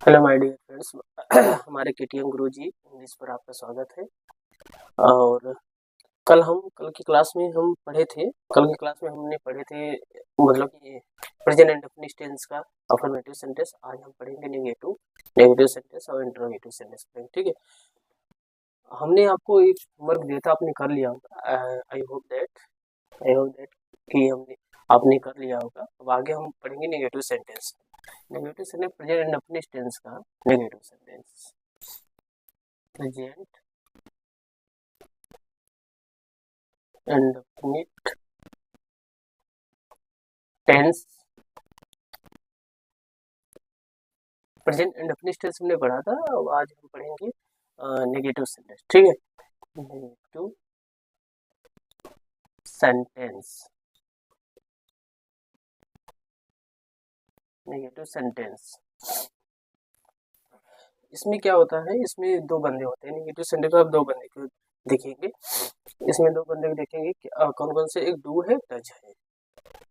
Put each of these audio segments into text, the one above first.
Hello my dear friends. हमारे KTM Guruji English पर आपका स्वागत है। और कल की क्लास में हम पढ़े थे कल की क्लास में हमने पढ़े थे मतलब कि प्रेजेंट इंडेफिनिट टेंस का अफर्मेटिव सेंटेंस। आज हम पढ़ेंगे नेगेटिव नेगेटिव सेंटेंस और इंटरोगेटिव सेंटेंस पढ़ेंगे। ठीक है, हमने आपको एक होमवर्क दिया था, आपने कर लिया होगा। आई होप दैट कि हमने आपने कर लिया होगा। अब आगे हम पढ़ेंगे negative sentence. Negative sentence present indefinite tense का negative sentence. Present indefinite tense. Present indefinite tense हमने पढ़ा था, अब आज हम पढ़ेंगे नेगेटिव सेंटेंस। ठीक है, नेगेटिव सेंटेंस। नेगेटिव सेंटेंस इसमें क्या होता है, इसमें दो बंदे होते हैं। नेगेटिव सेंटेंस में आप दो बंदे को देखेंगे। इसमें दो बंदे को देखेंगे कि कौन कौन से, एक डू है, डज है।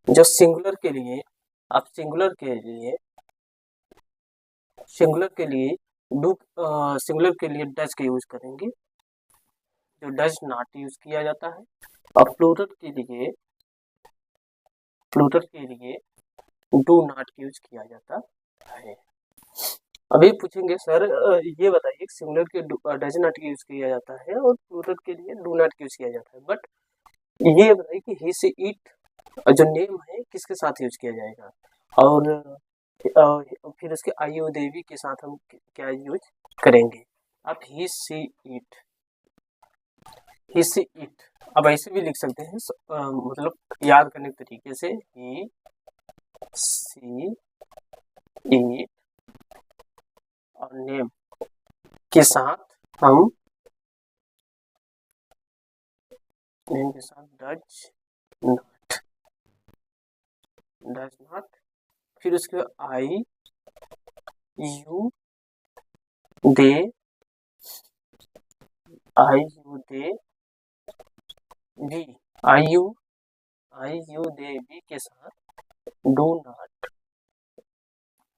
जो सिंगुलर के लिए आप सिंगुलर के लिए डू, सिंगुलर के लिए डज का यूज करेंगे, जो डज नॉट यूज किया जाता है। और प्लूरल के लिए डू नॉट यूज किया जाता है। अभी पूछेंगे सर ये बताइए सिंगुलर के डज नॉट यूज किया जाता है और प्लूरल के लिए डू नॉट यूज किया जाता है, बट ये बताइए कि ही से इट जो नेम है किसके साथ यूज किया जाएगा। और फिर उसके आयु देवी के साथ हम क्या यूज करेंगे। आप ही सी इट अब ऐसे भी लिख सकते हैं, मतलब याद करने के तरीके से ही सी इट और नेम के साथ हम डज नॉट, फिर उसके बाद I you they we I you they we के साथ डू नॉट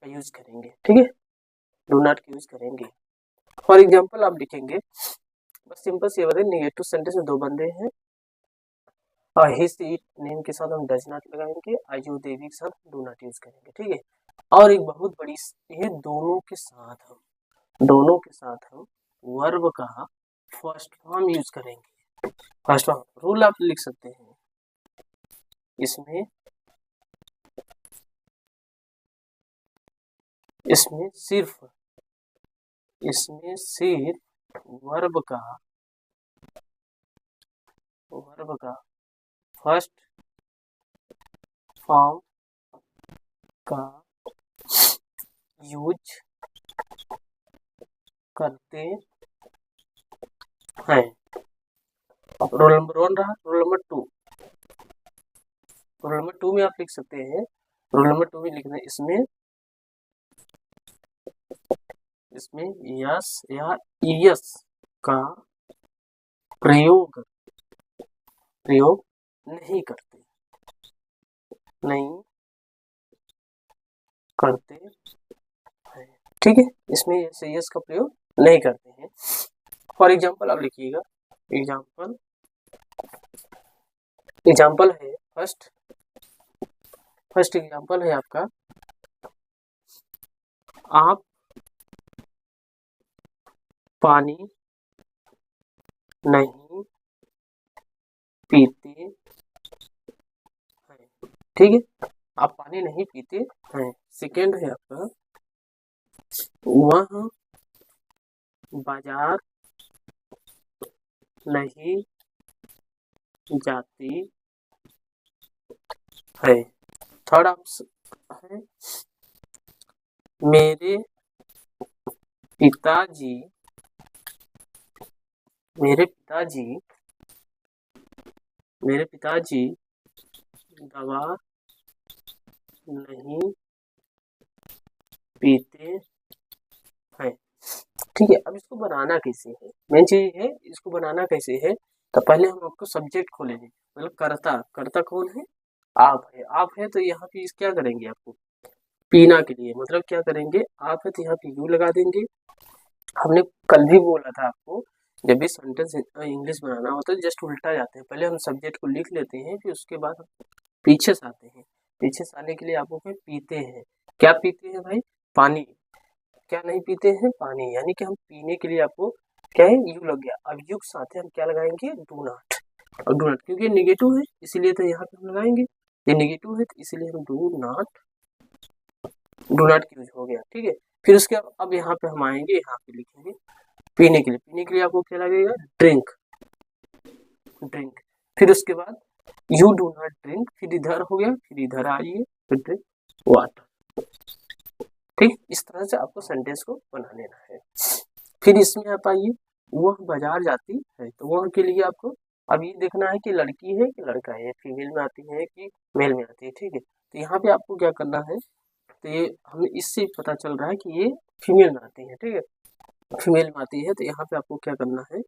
यूज करेंगे। ठीक है, डू नॉट यूज करेंगे। फॉर एग्जाम्पल आप लिखेंगे, बस सिंपल से ये बताइए, नेगेटिव सेंटेंस में दो बंदे हैं और ही सी इट नेम के साथ हम डज नॉट लगाएंगे, आई यू देवी के साथ डू नॉट यूज करेंगे। ठीक है, और एक बहुत बड़ी, ये दोनों के साथ हम वर्ब का फर्स्ट फॉर्म यूज करेंगे। फर्स्ट फॉर्म रूल आप लिख सकते हैं, इसमें सिर्फ वर्ब का फर्स्ट फॉर्म का यूज करते हैं। अब रोल नंबर 1 रहा, रोल नंबर 2 में आप लिख सकते हैं, रोल नंबर 2 में लिखना इसमें यस या यस का प्रयोग नहीं करते हैं। ठीक है, इसमें यस का प्रयोग नहीं करते हैं। फॉर एग्जाम्पल आप लिखिएगा, एग्जाम्पल है फर्स्ट एग्जाम्पल है आपका, आप पानी नहीं पीते हैं। ठीक है, आप पानी नहीं पीते हैं। सेकेंड है आपका, वह बाजार नहीं जाती है। थर्ड ऑप्शन है, मेरे पिताजी दवा नहीं पीते हैं। ठीक है, अब इसको बनाना कैसे है, मेन चीज है इसको बनाना कैसे है। तो पहले हम आपको सब्जेक्ट खोलेंगे, मतलब कर्ता कौन है, आप है तो यहाँ पे क्या करेंगे, आपको पीना के लिए, मतलब क्या करेंगे आप है तो यहाँ पे यू लगा देंगे। हमने कल भी बोला था आपको, जब भी सेंटेंस इंग्लिश बनाना होता है जस्ट उल्टा जाते हैं, पहले हम सब्जेक्ट को लिख लेते हैं फिर उसके बाद हम पीछे से आते हैं। पीछे से आने के लिए आपको क्या पीते हैं, क्या पीते हैं भाई, पानी। क्या नहीं पीते हैं, पानी, यानी कि हम पीने के लिए आपको क्या है, यू लग गया। अब यू के साथ हम क्या लगाएंगे, डू नॉट। और डू नॉट क्योंकि नेगेटिव है इसीलिए तो यहाँ पे हम लगाएंगे, ये नेगेटिव है तो इसीलिए हम डू नॉट यूज हो गया, ठीक है। फिर उसके अब यहाँ पे हम आएंगे, यहाँ पे लिखेंगे पीने के लिए। पीने के लिए आपको क्या लगेगा, ड्रिंक, ड्रिंक। फिर उसके बाद यू डू नॉट ड्रिंक, फिर इधर हो गया, फिर इधर आइए, फिर ड्रिंक वाटर। ठीक, इस तरह से आपको सेंटेंस को बना लेना है। फिर इसमें आप आइए, वह बाजार जाती है, तो वह के लिए आपको अब ये देखना है कि लड़की है कि लड़का है, फीमेल में आती है कि मेल में आती है, ठीक है। तो यहाँ पे आपको क्या करना है, तो ये हमें इससे पता चल रहा है कि ये फीमेल में आती है, ठीक है, फीमेल में आती है। तो यहाँ पे आपको क्या करना है,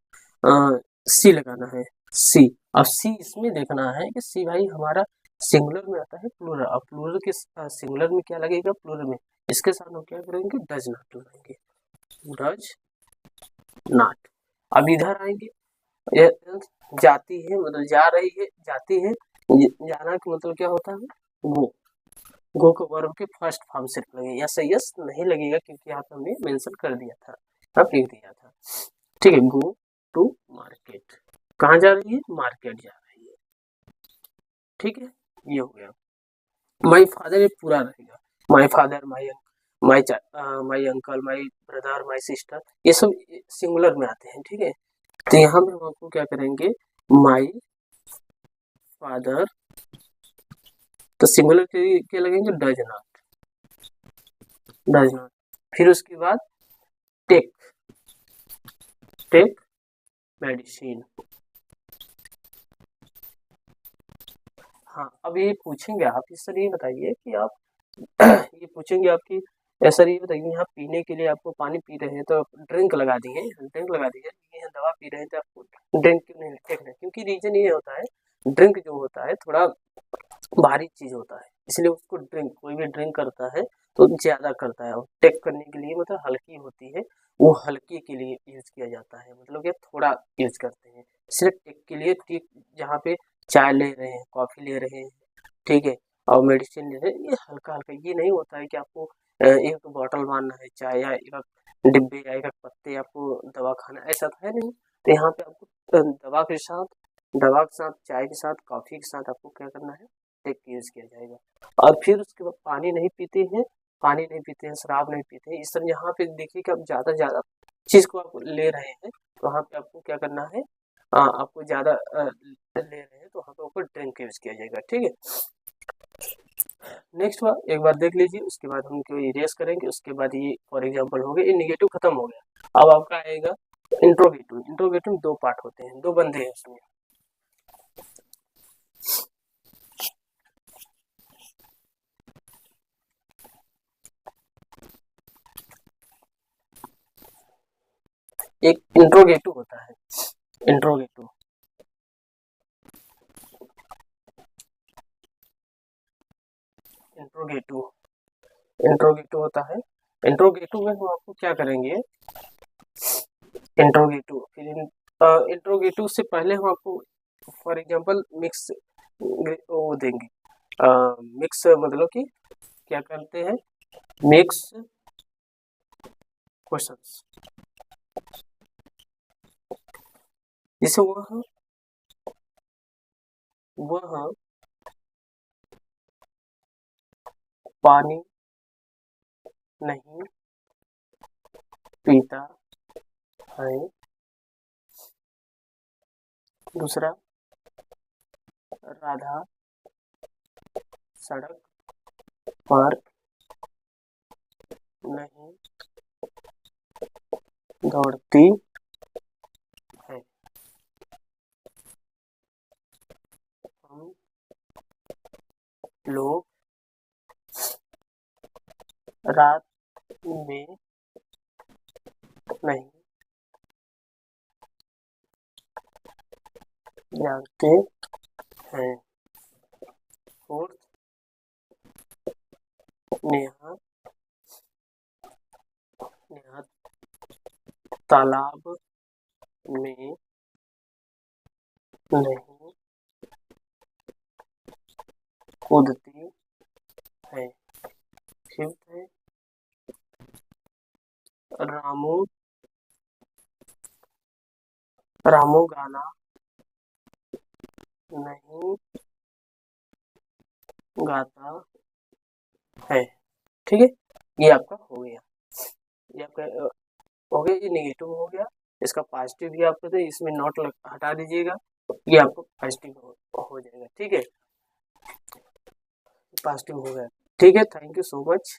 सी लगाना है, सी। अब सी इसमें देखना है कि सी भाई हमारा सिंगुलर में आता है प्लूरल, अब प्लूरल के सिंगुलर में क्या लगेगा, प्लूरल में इसके साथ हम क्या करेंगे, डज नॉट लगाएंगे, डज नॉट। अब इधर आएंगे, ये जाती है मतलब जा रही है, जाती है, जाना का मतलब क्या होता है, गो को वर्ब के फर्स्ट फॉर्म से लगेगा, या सही यस नहीं लगेगा क्योंकि यहाँ पे हमने मेंशन कर दिया था, अब लिख दिया था, ठीक है। गो टू मार्केट, कहाँ जा रही है, मार्केट जा रही है, ठीक है, ये हो गया। माई फादर ये पूरा रहेगा, my father, my uncle, my brother, my sister, ये सब सिंगुलर में आते हैं, ठीक है। तो यहाँ पे हम आपको क्या करेंगे, माई फादर, तो सिंगुलर के लगेंगे डज नॉट, डज नॉट। फिर उसके बाद टेक, टेक मेडिसिन। हाँ, अब ये पूछेंगे आप, इस सर ये बताइए कि आप ये पूछेंगे आपकी, सर ये बताइए यहाँ पीने के लिए आपको पानी पी रहे हैं तो ड्रिंक लगा दिए, ड्रिंक लगा दिए, ये दवा पी रहे हैं तो आपको ड्रिंक क्यों नहीं लिखना, क्योंकि रीजन ये होता है, ड्रिंक जो होता है थोड़ा भारी चीज होता है, इसलिए उसको ड्रिंक, कोई भी ड्रिंक करता है तो ज्यादा करता है, और टेक करने के लिए मतलब हल्की होती है, वो हल्के के लिए यूज किया जाता है, मतलब ये थोड़ा यूज करते हैं, सिर्फ टेक के लिए, ठीक, जहाँ पे चाय ले रहे हैं, कॉफी ले रहे हैं, ठीक है, और मेडिसिन ले रहे हैं, ये हल्का हल्का, ये नहीं होता है कि आपको एक बॉटल मारना है चाय, या एक डिब्बे या एक पत्ते आपको दवा खाना, ऐसा तो है नहीं। तो यहाँ पे आपको दवा के साथ चाय के साथ कॉफी के साथ आपको क्या करना है, टेक यूज किया जाएगा। और फिर उसके बाद पानी नहीं पीते हैं, पानी नहीं पीते हैं, शराब नहीं पीते हैं, इस तरह यहाँ पे देखिए कि आप ज्यादा ज्यादा चीज को आप ले रहे हैं, तो वहाँ पे आपको क्या करना है, आपको ज्यादा ले रहे हैं तो वहाँ पे ऊपर ड्रिंक यूज किया जाएगा, ठीक है। नेक्स्ट बार एक बार देख लीजिए, उसके बाद हम क्यों इरेज करेंगे, उसके बाद ये फॉर एग्जांपल हो गया, ये नेगेटिव खत्म हो गया। अब आपका आएगा इंट्रोगेटिव, इंट्रोगेटिव में दो पार्ट होते हैं, दो बंदे हैं उसमें, एक इंट्रोगेटिव होता है, इंट्रोगेटिव, इंट्रोगेटिव, इंट्रोगेटिव होता है। इंट्रोगेटिव में हम आपको क्या करेंगे, इंट्रोगेटिव, फिर इंट्रोगेटिव से पहले हम आपको फॉर एग्जांपल मिक्स वो देंगे, मिक्स मतलब कि क्या करते हैं, मिक्स क्वेश्चंस, जैसे वह पानी नहीं पीता है, दूसरा राधा सड़क पर नहीं दौड़ती है, हम लोग रात में नहीं जागते हैं, फोर्थ नेहा नेहा तालाब में नहीं कूदती है। फिफ्थ है रामू रामू गाना नहीं गाता है। ठीक है, ये आपका हो गया। ये आपका हो गया, ये नेगेटिव हो गया। इसका पॉजिटिव भी आपको दे, इसमें नॉट हटा दीजिएगा, ये आपको पॉजिटिव हो जाएगा। ठीक है, पॉजिटिव हो गया। ठीक है, थैंक यू सो मच।